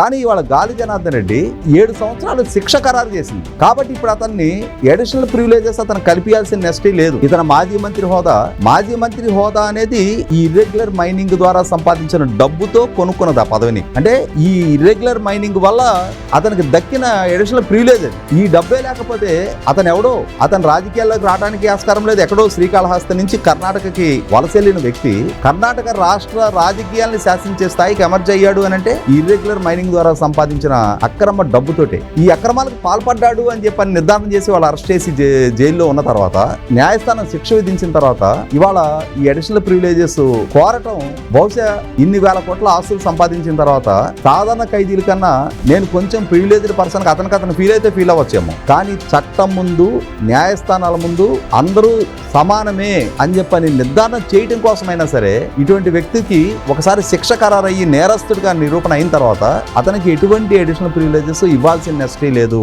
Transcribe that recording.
కానీ ఇవాళ గాలి జనార్దన్ రెడ్డి 7 సంవత్సరాలు శిక్ష ఖరారు చేసింది. కాబట్టి ఇప్పుడు అతన్ని అడిషనల్ ప్రివిలేజెస్ అతను కల్పించాల్సిన నెస్టీ లేదు. ఇతను మాజీ మంత్రి హోదా అనేది ఈ ఇర్రెగ్యులర్ మైనింగ్ ద్వారా సంపాదించిన డబ్బుతో కొనుక్కున్నది ఆ పదవిని. అంటే ఈ ఇర్రెగ్యులర్ మైనింగ్ వల్ల అతనికి దక్కిన అడిషనల్ ప్రివిలేజ్ అది. ఈ డబ్బే లేకపోతే అతను రాజకీయాల్లోకి రావడానికి ఆస్కారం లేదు. ఎక్కడో శ్రీకాళహస్తి నుంచి కర్ణాటకకి వలసెళ్లిన వ్యక్తి కర్ణాటక రాష్ట్ర రాజకీయాల్ని శాసించే స్థాయికి ఎమర్జ్ అయ్యాడు అని అంటే ఇర్రెగ్యులర్ మైనింగ్ ద్వారా సంపాదించిన అక్రమ డబ్బుతోటే. ఈ అక్రమాలకు పాల్పడ్డాడు అని చెప్పని నిర్ధారణ చేసి వాళ్ళు అరెస్ట్ చేసి జైల్లో ఉన్న తర్వాత న్యాయస్థానం శిక్ష విధించిన తర్వాత ఇవాళ ఈ అడిషనల్ ప్రివిలేజెస్ కోరటం బహుశా ఇన్ని వేల కోట్ల ఆస్తులు సంపాదించిన తర్వాత సాధారణ ఖైదీల కన్నా నేను కొంచెం ప్రివిలేజ్డ్ పర్సన్ అతను ఫీల్ అయితే ఫీల్ అవ్వచ్చేమో. కానీ చట్టం ముందు న్యాయస్థానాల ముందు అందరూ సమానమే అని చెప్పని నిర్ధారణ చేయడం కోసమైనా సరే ఇటువంటి వ్యక్తికి ఒకసారి శిక్ష ఖరారయ్యి నేరస్తుడిగా నిరూపణ అయిన తర్వాత అతనికి ఎటువంటి అడిషనల్ ప్రివిలేజెస్ ఇవ్వాల్సిన నెస్టీ లేదు.